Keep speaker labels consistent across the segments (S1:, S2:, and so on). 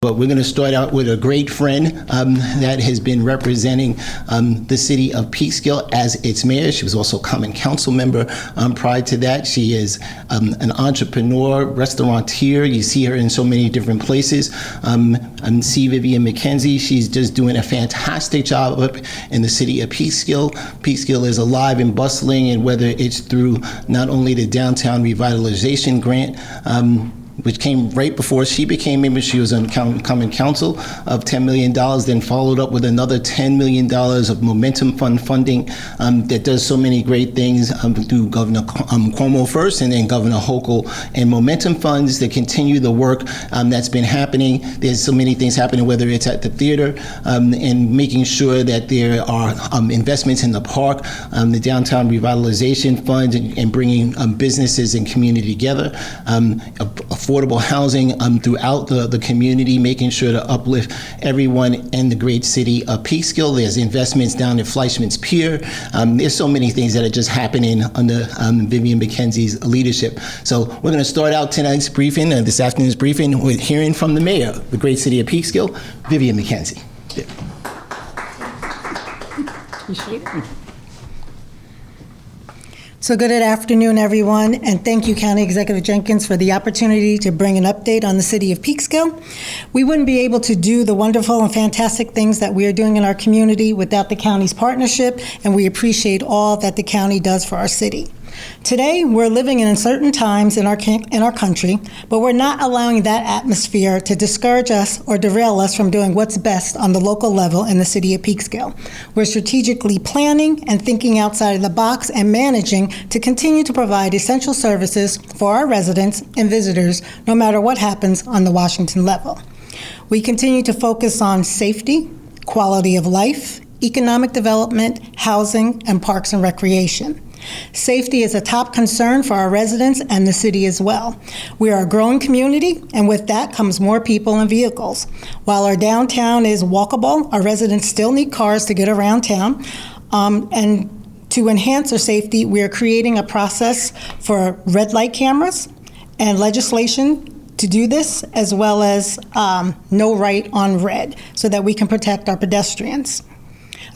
S1: But we're going to start out with a great friend that has been representing the city of Peekskill as its mayor. She was also a common council member prior to that. She is an entrepreneur, restaurateur. You see her in so many different places. See Vivian McKenzie. She's just doing a fantastic job up in the city of Peekskill. Peekskill is alive and bustling, and whether it's through not only the downtown revitalization grant, which came right before she became mayor. She was on common council of $10 million, then followed up with another $10 million of momentum fund funding that does so many great things through Governor Cuomo first, and then Governor Hochul, and momentum funds that continue the work that's been happening. There's so many things happening, whether it's at the theater and making sure that there are investments in the park, the downtown revitalization fund, and bringing businesses and community together. Affordable housing throughout the community, making sure to uplift everyone in the great city of Peekskill. There's investments down at Fleischman's Pier. There's so many things that are just happening under Vivian McKenzie's leadership. So we're going to start out tonight's briefing, this afternoon's briefing, with hearing from the mayor of the great city of Peekskill, Vivian McKenzie. Yeah.
S2: Appreciate it. So good afternoon, everyone, and thank you, County Executive Jenkins, for the opportunity to bring an update on the city of Peekskill. We wouldn't be able to do the wonderful and fantastic things that we are doing in our community without the county's partnership, and we appreciate all that the county does for our city. Today, we're living in uncertain times in our country, but we're not allowing that atmosphere to discourage us or derail us from doing what's best on the local level in the city of Peekskill. We're strategically planning and thinking outside of the box and managing to continue to provide essential services for our residents and visitors, no matter what happens on the Washington level. We continue to focus on safety, quality of life, economic development, housing, and parks and recreation. Safety is a top concern for our residents and the city as well. We are a growing community, and with that comes more people and vehicles. While our downtown is walkable, our residents still need cars to get around town. And to enhance their safety, we are creating a process for red light cameras and legislation to do this, as well as no right on red, so that we can protect our pedestrians.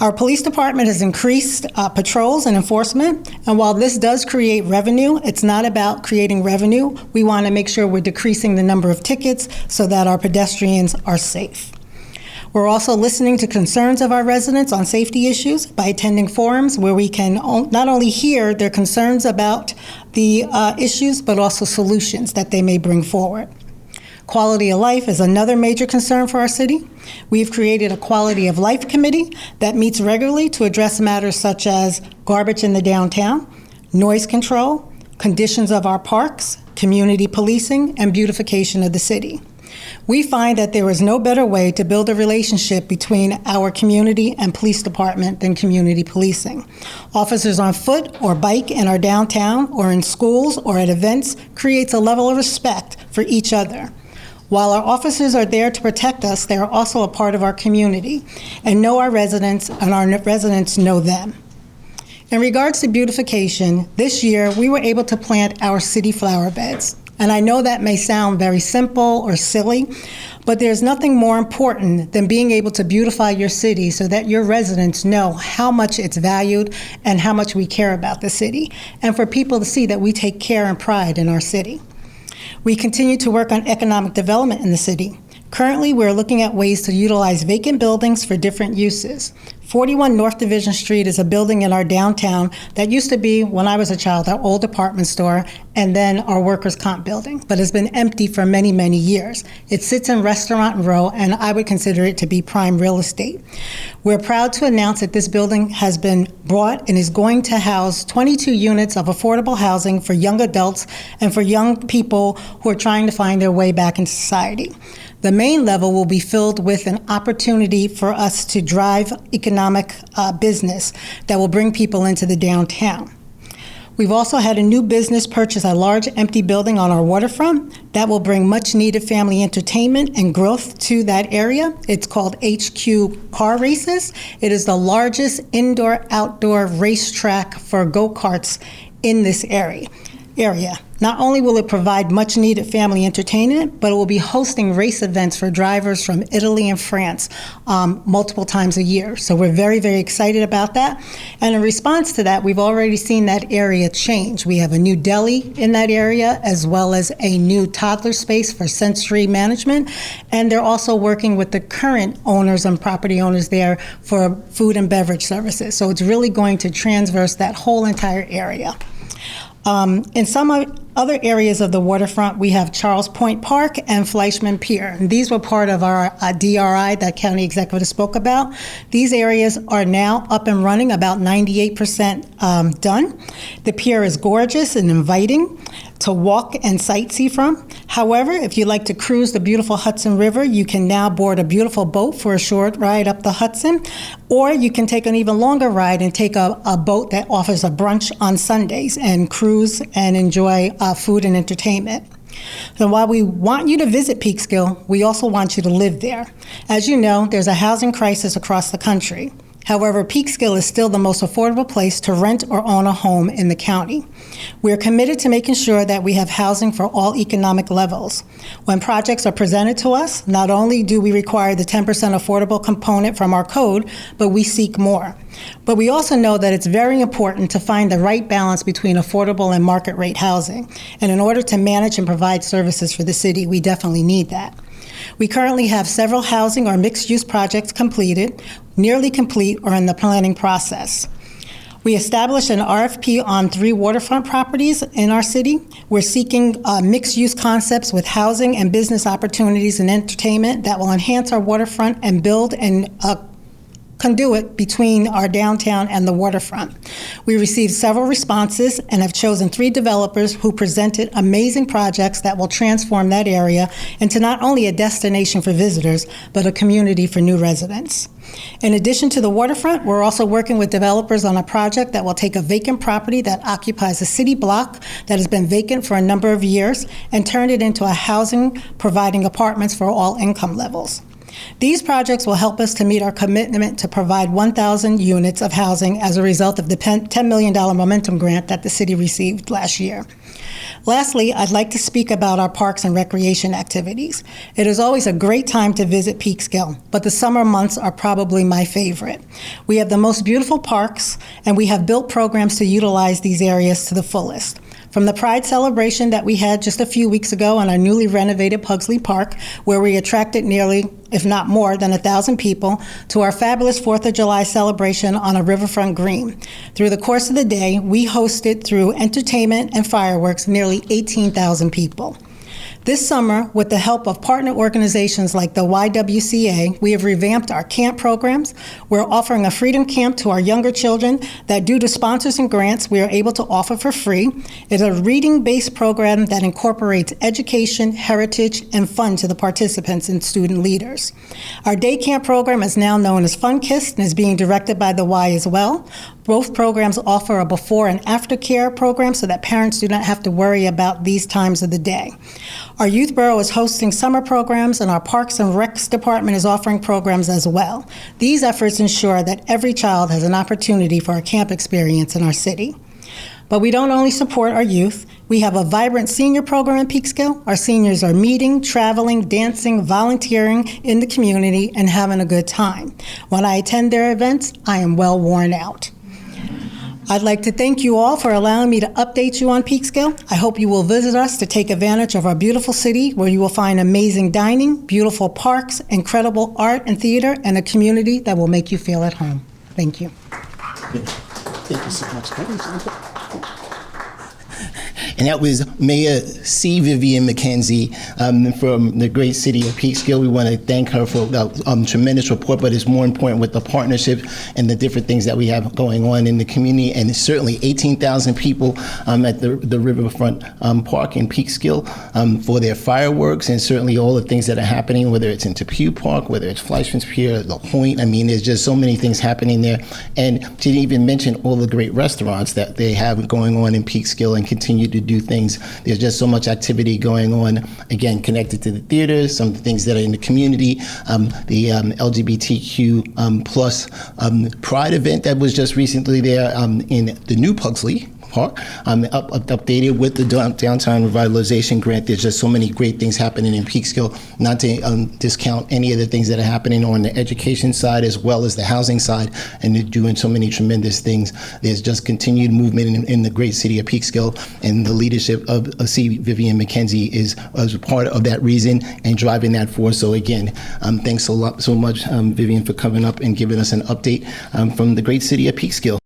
S2: Our police department has increased patrols and enforcement, and while this does create revenue, it's not about creating revenue. We want to make sure we're decreasing the number of tickets so that our pedestrians are safe. We're also listening to concerns of our residents on safety issues by attending forums where we can not only hear their concerns about the issues, but also solutions that they may bring forward. Quality of life is another major concern for our city. We've created a quality of life committee that meets regularly to address matters such as garbage in the downtown, noise control, conditions of our parks, community policing, and beautification of the city. We find that there is no better way to build a relationship between our community and police department than community policing. Officers on foot or bike in our downtown or in schools or at events creates a level of respect for each other. While our officers are there to protect us, they are also a part of our community and know our residents, and our residents know them. In regards to beautification, this year we were able to plant our city flower beds. And I know that may sound very simple or silly, but there's nothing more important than being able to beautify your city so that your residents know how much it's valued and how much we care about the city, and for people to see that we take care and pride in our city. We continue to work on economic development in the city. Currently, we're looking at ways to utilize vacant buildings for different uses. 41 North Division Street is a building in our downtown that used to be, when I was a child, our old department store, and then our workers' comp building, but has been empty for many, many years. It sits in Restaurant Row, and I would consider it to be prime real estate. We're proud to announce that this building has been bought and is going to house 22 units of affordable housing for young adults and for young people who are trying to find their way back into society. The main level will be filled with an opportunity for us to drive economic business that will bring people into the downtown. We've also had a new business purchase a large empty building on our waterfront that will bring much needed family entertainment and growth to that area. It's called HQ Car Races. It is the largest indoor-outdoor racetrack for go-karts in this area. area. Not only will it provide much needed family entertainment, but it will be hosting race events for drivers from Italy and France multiple times a year. So we're very, very excited about that. And in response to that, we've already seen that area change. We have a new deli in that area, as well as a new toddler space for sensory management. And they're also working with the current owners and property owners there for food and beverage services. So it's really going to transverse that whole entire area. In some other areas of the waterfront, we have Charles Point Park and Fleischman Pier. And these were part of our DRI that County Executive spoke about. These areas are now up and running, about 98% done. The pier is gorgeous and inviting to walk and sightsee from. However, if you like to cruise the beautiful Hudson River, you can now board a beautiful boat for a short ride up the Hudson, or you can take an even longer ride and take a boat that offers a brunch on Sundays and cruise and enjoy food and entertainment. So while we want you to visit Peekskill, we also want you to live there. As you know, there's a housing crisis across the country. However, Peekskill is still the most affordable place to rent or own a home in the county. We are committed to making sure that we have housing for all economic levels. When projects are presented to us, not only do we require the 10% affordable component from our code, but we seek more. But we also know that it's very important to find the right balance between affordable and market rate housing. And in order to manage and provide services for the city, we definitely need that. We currently have several housing or mixed-use projects completed, nearly complete, or in the planning process. We established an RFP on 3 waterfront properties in our city. We're seeking mixed-use concepts with housing and business opportunities and entertainment that will enhance our waterfront and build and conduit between our downtown and the waterfront. We received several responses and have chosen 3 developers who presented amazing projects that will transform that area into not only a destination for visitors, but a community for new residents. In addition to the waterfront, we're also working with developers on a project that will take a vacant property that occupies a city block that has been vacant for a number of years and turn it into a housing providing apartments for all income levels. These projects will help us to meet our commitment to provide 1,000 units of housing as a result of the $10 million Momentum Grant that the city received last year. Lastly, I'd like to speak about our parks and recreation activities. It is always a great time to visit Peekskill, but the summer months are probably my favorite. We have the most beautiful parks, and we have built programs to utilize these areas to the fullest. From the Pride celebration that we had just a few weeks ago on our newly renovated Pugsley Park, where we attracted nearly, if not more than 1,000 people, to our fabulous 4th of July celebration on a riverfront green. Through the course of the day, we hosted, through entertainment and fireworks, nearly 18,000 people. This summer, with the help of partner organizations like the YWCA, we have revamped our camp programs. We're offering a freedom camp to our younger children that, due to sponsors and grants, we are able to offer for free. It's a reading-based program that incorporates education, heritage, and fun to the participants and student leaders. Our day camp program is now known as Fun Kissed and is being directed by the Y as well. Both programs offer a before and after care program so that parents do not have to worry about these times of the day. Our Youth Bureau is hosting summer programs, and our Parks and Recs Department is offering programs as well. These efforts ensure that every child has an opportunity for a camp experience in our city. But we don't only support our youth. We have a vibrant senior program in Peekskill. Our seniors are meeting, traveling, dancing, volunteering in the community, and having a good time. When I attend their events, I am well worn out. I'd like to thank you all for allowing me to update you on Peekskill. I hope you will visit us to take advantage of our beautiful city, where you will find amazing dining, beautiful parks, incredible art and theater, and a community that will make you feel at home. Thank you.
S1: Thank you so much. And that was Mayor C. Vivian McKenzie from the great city of Peekskill. We want to thank her for a tremendous report, but it's more important with the partnership and the different things that we have going on in the community. And certainly 18,000 people at the Riverfront Park in Peekskill for their fireworks, and certainly all the things that are happening, whether it's in Tepew Park, whether it's Fleischman's Pier, the Point. I mean, there's just so many things happening there. And she didn't even mention all the great restaurants that they have going on in Peekskill and continue to do things. There's just so much activity going on, again, connected to the theaters, some things that are in the community, the LGBTQ plus Pride event that was just recently there in the new Pugsley Park, updated with the downtown revitalization grant. There's just so many great things happening in Peekskill, not to discount any of the things that are happening on the education side as well as the housing side, and they're doing so many tremendous things. There's just continued movement in the great city of Peekskill, and the leadership of Vivian McKenzie is part of that reason and driving that force. So again, thanks so much, Vivian, for coming up and giving us an update from the great city of Peekskill.